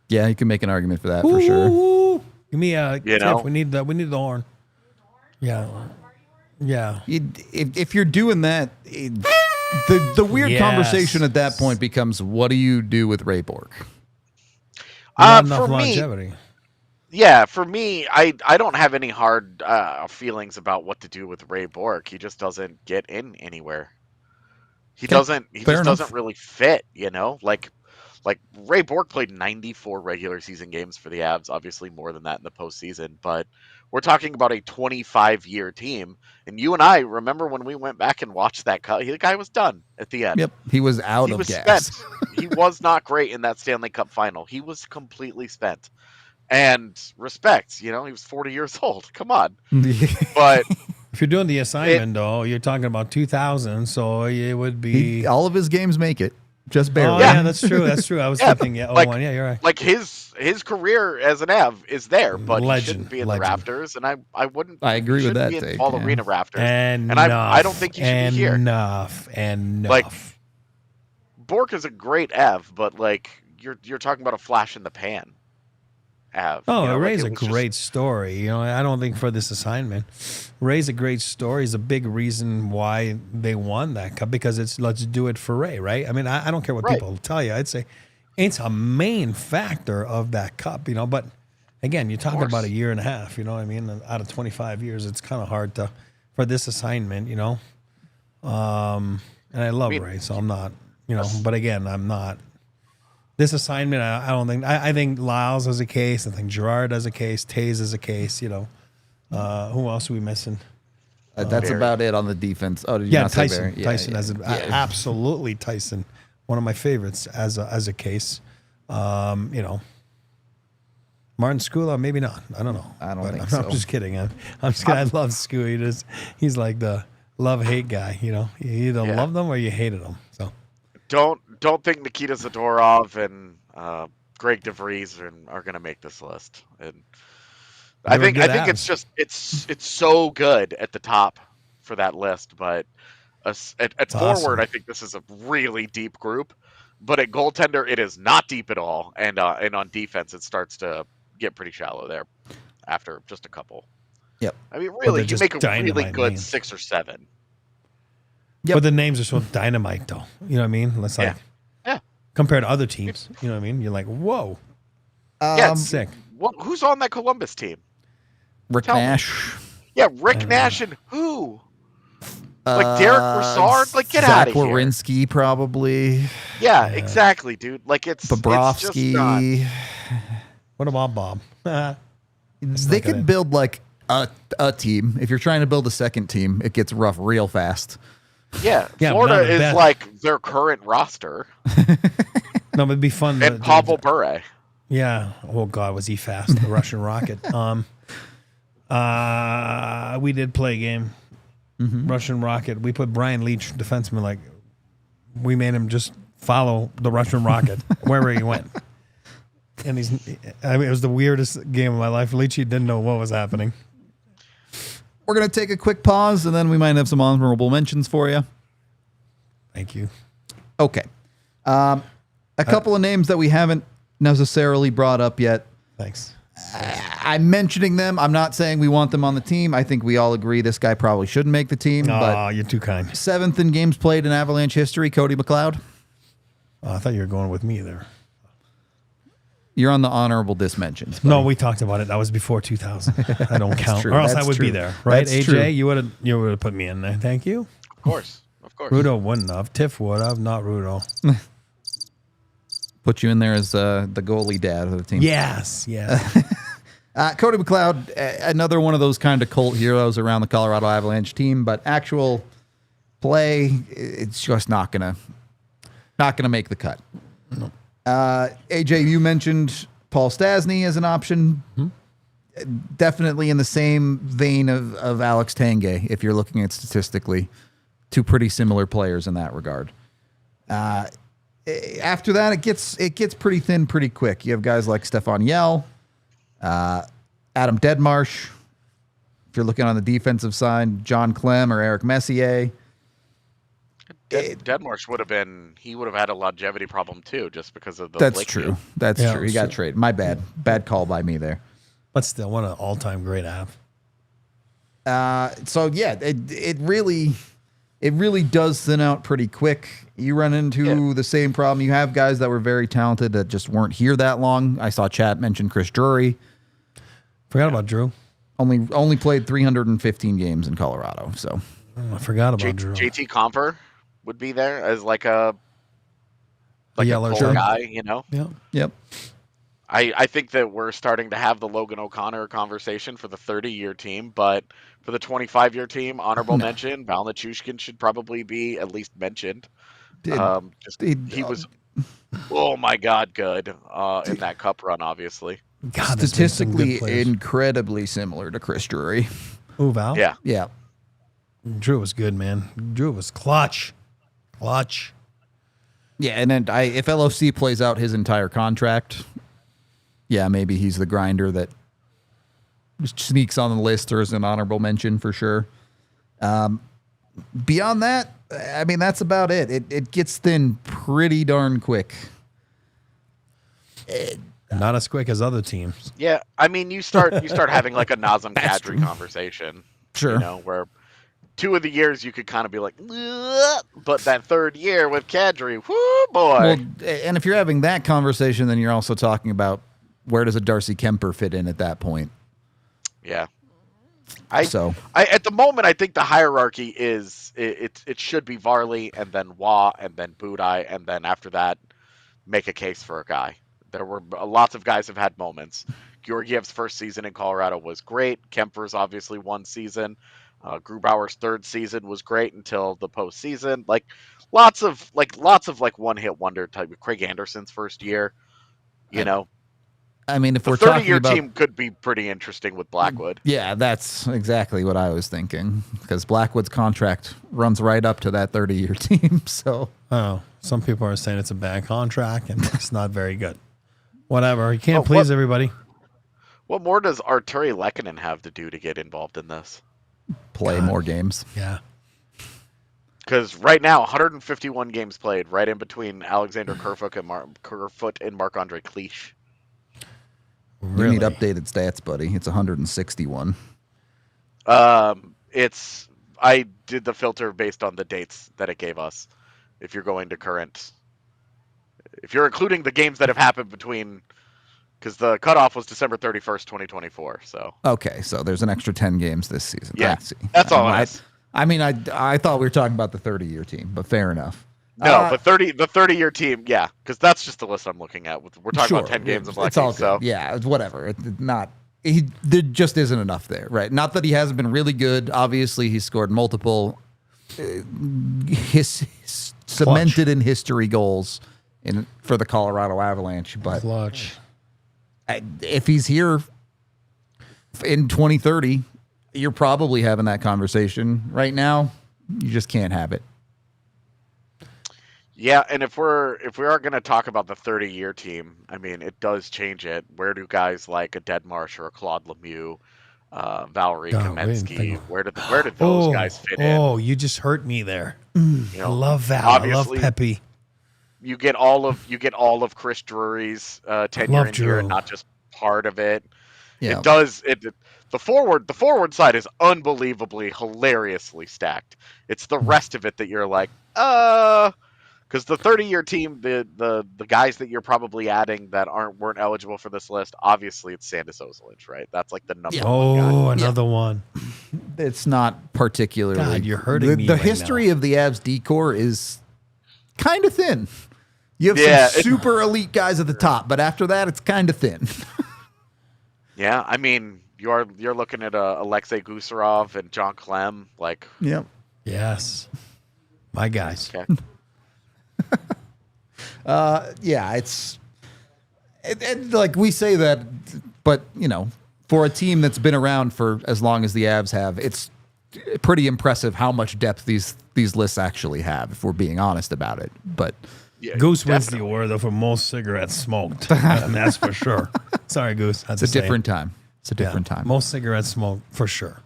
Yeah, you can make an argument for that for sure. Give me Tiff, we need the horn. Yeah. If you're doing that, the weird conversation at that point becomes, what do you do with Ray Bork? Not enough longevity. Yeah, for me, I don't have any hard feelings about what to do with Ray Bork. He just doesn't get in anywhere. He doesn't really fit, Like Ray Bork played 94 regular season games for the Avs, obviously more than that in the postseason, but we're talking about a 25-year team. And you and I remember when we went back and watched that cut, the guy was done at the end. Yep, he was out of gas. Spent. He was not great in that Stanley Cup final. He was completely spent. And respect, he was 40 years old. Come on. But if you're doing the assignment, though, you're talking about 2000, so it would be... all of his games make it. Just barely. Oh, yeah, that's true. I was thinking, you're right. Like his career as an Av is there, but he shouldn't be in the rafters, and I wouldn't. I agree with that. Be in Paul Arena rafters, and I don't think he should be here. Enough. Like Bork is a great Av, but you're talking about a flash in the pan. Av. Ray's a great story. I don't think for this assignment, Ray's a great story. Is a big reason why they won that cup because it's let's do it for Ray, right? I mean, I don't care what people tell you. I'd say it's a main factor of that cup, But again, you're talking about a year and a half. You know what I mean? Out of 25 years, it's kind of hard for this assignment. And I love Ray, so I'm not. But again, I'm not. This assignment, I don't think. I think Lyles has a case. I think Girard has a case. Taves has a case. Who else are we missing? That's Barry. About it on the defense. Oh, did you not say Tyson. Barry? Tyson has absolutely Tyson. One of my favorites as a case. Martin Skula, maybe not. I don't know. I don't think so. I'm just kidding. I'm just kidding. I love Skula. He's like the love-hate guy. You either love them or you hated them. So. Don't think Nikita Zadorov and Greg DeVries are going to make this list. And I think it's just it's so good at the top for that list, but at forward, awesome. I think this is a really deep group. But at goaltender, it is not deep at all, and on defense, it starts to get pretty shallow there after just a couple. Yep. I mean, really, you make a really good 6 or 7. Yep. But the names are so dynamite, though. You know what I mean? Let's compared to other teams. You know what I mean? You're like, whoa. It's sick. Who's on that Columbus team? Rick Nash. Yeah, Rick Nash and who? Derek Brassard? Get out of here. Zach Werenski, probably. Yeah, exactly, dude. It's Bobrovsky. What about Bob? They could build a team. If you're trying to build a second team, it gets rough real fast. Yeah, Florida is their current roster. No, it'd be fun. And Pavel Bure. Yeah. Oh God, was he fast? The Russian Rocket. We did play a game. Mm-hmm. Russian Rocket. We put Brian Leach, defenseman. We made him just follow the Russian Rocket wherever he went. And it was the weirdest game of my life. Leachy didn't know what was happening. We're going to take a quick pause, and then we might have some honorable mentions for you. Thank you. Okay. A couple of names that we haven't necessarily brought up yet. Thanks. I'm mentioning them. I'm not saying we want them on the team. I think we all agree this guy probably shouldn't make the team. Oh, you're too kind. 7th in games played in Avalanche history, Cody McLeod. I thought you were going with me there. You're on the honorable dismentions. No, buddy. we talked about it. That was before 2000. I don't count, true. or else I That's would be true. there, right? That's AJ, true. you would have put me in there. Thank you. Of course. Rudo wouldn't have. Tiff would have, not Rudo. Put you in there as the goalie dad of the team. Yes. Cody McLeod, another one of those kind of cult heroes around the Colorado Avalanche team, but actual play, it's just not gonna make the cut. No. AJ, you mentioned Paul Stastny as an option. Definitely in the same vein of Alex Tanguay, if you're looking at statistically. Two pretty similar players in that regard. After that, it gets pretty thin pretty quick. You have guys like Stefan Yell, Adam Deadmarsh. If you're looking on the defensive side, John Clem or Eric Messier. Deadmarsh would have had a longevity problem too, just because of the. That's Blake true. deal. That's Yeah, true. He got traded. My bad. Bad call by me there. But still, what an all-time great app. So yeah, it really does thin out pretty quick. You run into the same problem. You have guys that were very talented that just weren't here that long. I saw chat mention Chris Drury. Forgot about Drew. Only played 315 games in Colorado. So I forgot about Drew. JT Comper would be there as like a Yeller, cold sure. guy, you know. Yeah. yep. I think that we're starting to have the Logan O'Connor conversation for the 30-year team, but for the 25-year team, honorable mention, Val Nichushkin should probably be at least mentioned. He was, oh my God, good in that cup run, obviously. God, there's been some good Statistically players. incredibly similar to Chris Drury. Ooh, Val? Yeah. Yeah. Drew was good, man. Drew was clutch. Yeah, and then if LOC plays out his entire contract, yeah, maybe he's the grinder that sneaks on the list or is an honorable mention for sure. Beyond that, I mean, that's about it. It gets thin pretty darn quick. Not as quick as other teams. Yeah, I mean, you start having like a Nazem Kadri conversation. Sure. You know, where 2 of the years you could kind of be like, "Ugh," but that 3rd year with Kadri, whoo boy. Well, and if you're having that conversation, then you're also talking about where does a Darcy Kemper fit in at that point? Yeah. I At the moment, I think the hierarchy is it should be Varley and then Wah and then Budai and then after that, make a case for a guy. There were lots of guys have had moments. Georgiev's first season in Colorado was great. Kemper's obviously 1 season. Grubauer's 3rd season was great until the postseason. Like lots of one-hit wonder type. Craig Anderson's first year, you know. I mean, if The we're talking 30-year about team could be pretty interesting with Blackwood. yeah, that's exactly what I was thinking because Blackwood's contract runs right up to that 30-year team. So Oh, some people are saying it's a bad contract and it's not very good. Whatever. You can't please everybody. What more does Arturi Lehkonen have to do to get involved in this? play more games. Yeah. Because right now, 151 games played, right in between Alexander Kerfoot and Marc-Andre Cliche. You need updated stats, buddy. It's 161. I did the filter based on the dates that it gave us. If you're going to current, if you're including the games that have happened between, because the cutoff was December 31st, 2024. So Okay, so there's an extra 10 games this season. Yeah, I see. that's all it is. I mean, I thought we were talking about the 30-year team, but fair enough. no, the 30-year team, yeah, because that's just the list I'm looking at. We're talking about Sure, 10 games of it's all lucky. good. So Yeah, it's whatever. It's not. There just isn't enough there, right? Not that he hasn't been really good. Obviously, he's scored multiple cemented in history goals for the Colorado Avalanche. But Clutch. if he's here in 2030, you're probably having that conversation. Right now, you just can't have it. yeah, and if we are going to talk about the 30-year team, I mean, it does change it. Where do guys like a Deadmarsh or a Claude Lemieux, Valerie Kamensky, where did those guys fit in? Oh, you just hurt me there. You I know, love Val. I love obviously, Pepe. You get all of Chris Drury's tenure Love in here, Drew. not just part of it. Yeah. It does it. The forward side is unbelievably hilariously stacked. It's the rest of it that you're like, Because the 30-year team, the guys that you're probably adding that weren't eligible for this list, obviously it's Sandis Ozolinsh, right? That's like the number one guy. Oh, another one. It's not particularly. God, you're hurting me The right history now. of the Avs decor is kind of thin. You have some super elite guys at the top, but after that, it's kind of thin. Yeah, I mean, you're looking at Alexei Gusarov and John Clem, like. Yep. Yes. My guys. Okay. Yeah, like we say that, but for a team that's been around for as long as the Avs have, it's pretty impressive how much depth these lists actually have, if we're being honest about it. But Yeah, Goose wins the definitely. award though for most cigarettes smoked. And that's for sure. Sorry, Goose. it's a different time. It's a different time. Most cigarettes smoked for sure.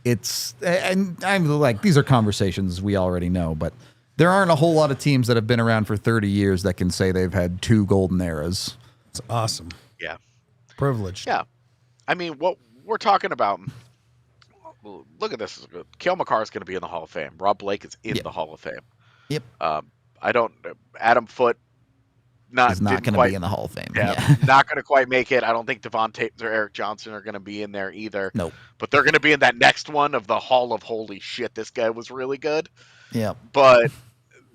And I'm like, these are conversations we already know, but there aren't a whole lot of teams that have been around for 30 years that can say they've had 2 golden eras. It's awesome. Yeah. Privileged. Yeah. I mean, what we're talking about, look at this. Cale Makar is going to be in the Hall of Fame. Rob Blake is in the Hall of Fame. Yep. Adam Foote Is not going to be in the Hall of Fame. Yeah, not going to quite make it. I don't think Devon Taves or Eric Johnson are going to be in there either. Nope. But they're going to be in that next one of the Hall of Holy Shit, this guy was really good. Yeah. But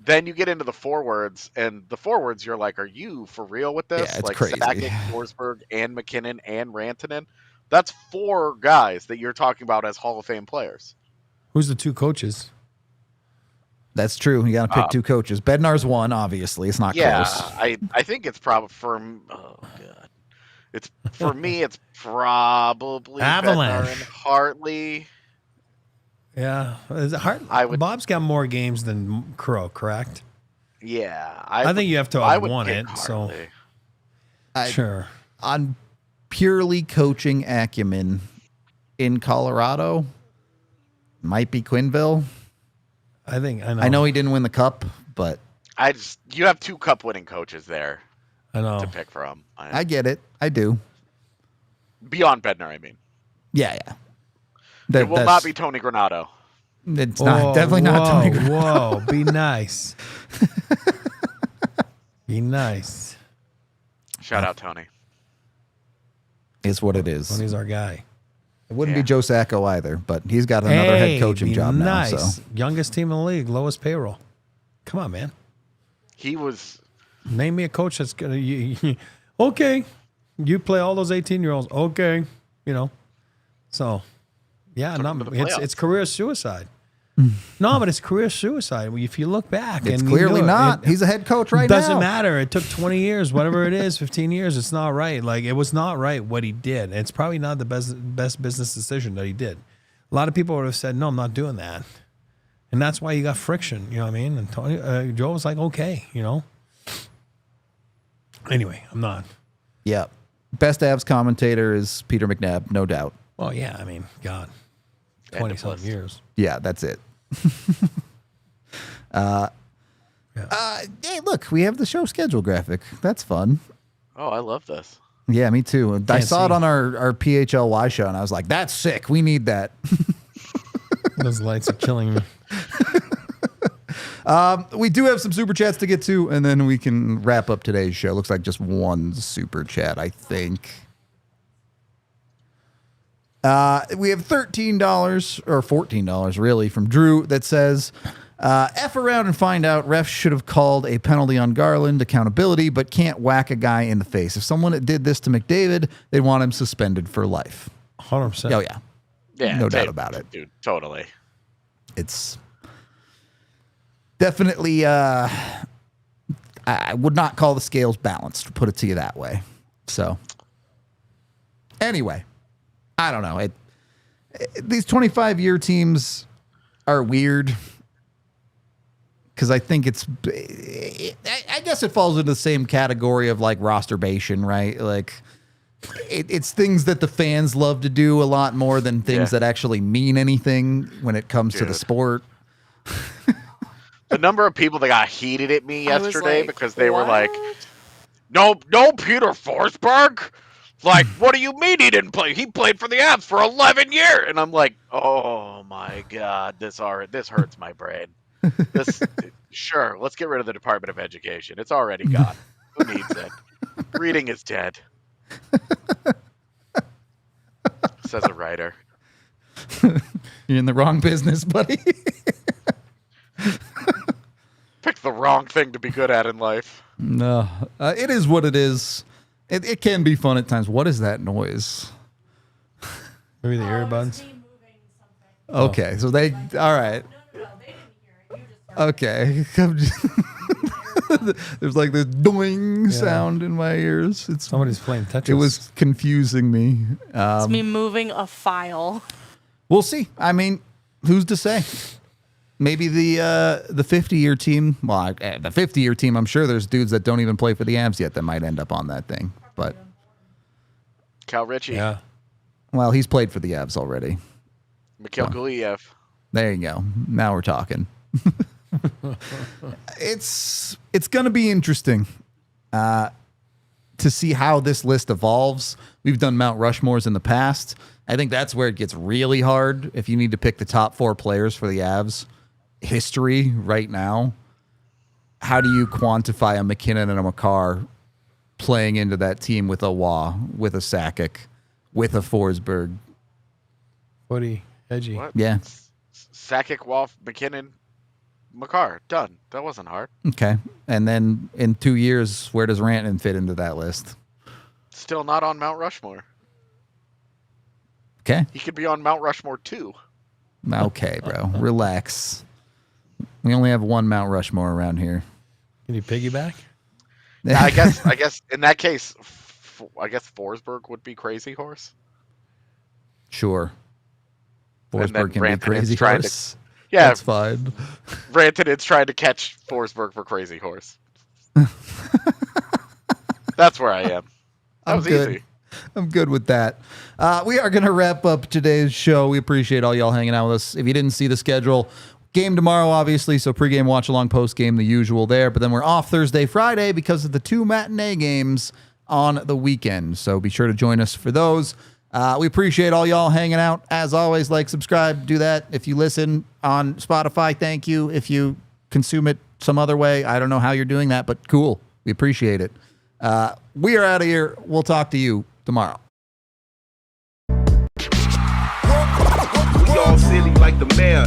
then you get into the forwards, and the forwards, you're like, are you for real with this? Yeah, it's like crazy. Sakic, Forsberg, and MacKinnon, and Rantanen. That's 4 guys that you're talking about as Hall of Fame players. Who's the 2 coaches? That's true. You got to pick 2 coaches. Bednar's one, obviously. It's not Yeah, close. I think it's probably oh god, it's for me. It's probably Avalanche. Bednar and Hartley. Yeah. Is it Hart? I would- Bob's got more games than Crow, correct? Yeah, I think you have to I have would won pick it. So Hartley. sure. On purely coaching acumen in Colorado, might be Quenneville. I think I know he didn't win the cup, but You have 2 cup-winning coaches there I know. to pick from. I get it. I do. Beyond Bednar, I mean. Yeah. It will not be Tony Granato. It's not definitely not Tony Granato. Whoa, be nice. Be nice. Shout out Tony. Is what it is. Tony's our guy. It wouldn't Yeah. be Joe Sacco either, but he's got another head coaching be job nice. now. So Youngest team in the league, lowest payroll. Come on, man. He was. Name me a coach that's gonna. Okay, you play all those 18-year-olds. Okay, So, yeah, Took him to the it's playoffs. career suicide. No, but it's career suicide. If you look back, it's and clearly you know, not. He's a head coach right doesn't now. matter. It took 20 years, whatever it is, 15 years. It's not right. Like, it was not right what he did. It's probably not the best business decision that he did. A lot of people would have said, no, I'm not doing that. And that's why you got friction. You know what I mean? And Tony, Joe was like, okay, Anyway, I'm not. Yeah. Best Avs commentator is Peter McNabb, no doubt. Well, yeah, I mean, God, End of 20-something list. years. Yeah, that's it. Hey, look, we have the show schedule graphic. That's fun. Oh, I love this. Yeah, me too. I Can't saw it see. on our PHLY show, and I was like, that's sick. We need that. Those lights are killing me. We do have some super chats to get to, and then we can wrap up today's show. Looks like just one super chat, I think. We have $13 or $14 really from Drew that says, F around and find out refs should have called a penalty on Garland, accountability, but can't whack a guy in the face. If someone did this to McDavid, they'd want him suspended for life. 100%. Oh, yeah. Yeah, No doubt about it. dude. Totally. It's definitely, I would not call the scales balanced, to put it to you that way. So, anyway, I don't know. These 25-year teams are weird because I think I guess it falls into the same category of like rosterbation, right? Like it's things that the fans love to do a lot more than things Yeah. that actually mean anything when it comes to the Dude. sport. The number of people that got heated at me I was yesterday like, because they were like, "What?" no, Peter Forsberg. Like, what do you mean he didn't play? He played for the Avs for 11 years. And I'm like, oh my God, this hurts my brain. This Sure, let's get rid of the Department of Education. It's already gone. Who needs it? Reading is dead. Says a writer. You're in the wrong business, buddy. Picked the wrong thing to be good at in life. No, it is what it is. It can be fun at times. What is that noise? Maybe the earbuds. Okay, so they all right. Okay, there's like this doing sound in my ears. Somebody's playing Tetris. It was confusing me. It's me moving a file. We'll see. I mean, who's to say? Maybe the 50-year team. Well, the 50-year team. I'm sure there's dudes that don't even play for the Avs yet that might end up on that thing. But Cal Ritchie. Yeah. well, he's played for the Avs already. Mikhail Guliev. There you go. Now we're talking. It's going to be interesting to see how this list evolves. We've done Mount Rushmores in the past. I think that's where it gets really hard if you need to pick the top 4 players for the Avs history right now. How do you quantify a MacKinnon and a McCarr playing into that team with a Waugh, with a Sakic, with a Forsberg? Footy, edgy. What? Yeah. Sakic, Wolf, McKinnon, McCarr. Done. That wasn't hard. Okay. And then in 2 years, where does Rantanen fit into that list? Still not on Mount Rushmore. Okay. He could be on Mount Rushmore too. Okay, bro. Relax. We only have one Mount Rushmore around here. Can you piggyback? I guess in that case, I guess Forsberg would be Crazy Horse. Sure. And then Forsberg can be Rantanen's Crazy trying to- Horse. Yeah, That's fine. Rantanen's trying to catch Forsberg for Crazy Horse. That's where I am. That was good. easy. I'm good with that. We are going to wrap up today's show. We appreciate all y'all hanging out with us. If you didn't see the schedule, game tomorrow, obviously, so pregame, watch along, postgame, the usual there. But then we're off Thursday, Friday because of the 2 matinee games on the weekend. So be sure to join us for those. We appreciate all y'all hanging out. As always, like, subscribe, do that. If you listen on Spotify, thank you. If you consume it some other way, I don't know how you're doing that, but cool. We appreciate it. We are out of here. We'll talk to you tomorrow. We all silly like the mayor.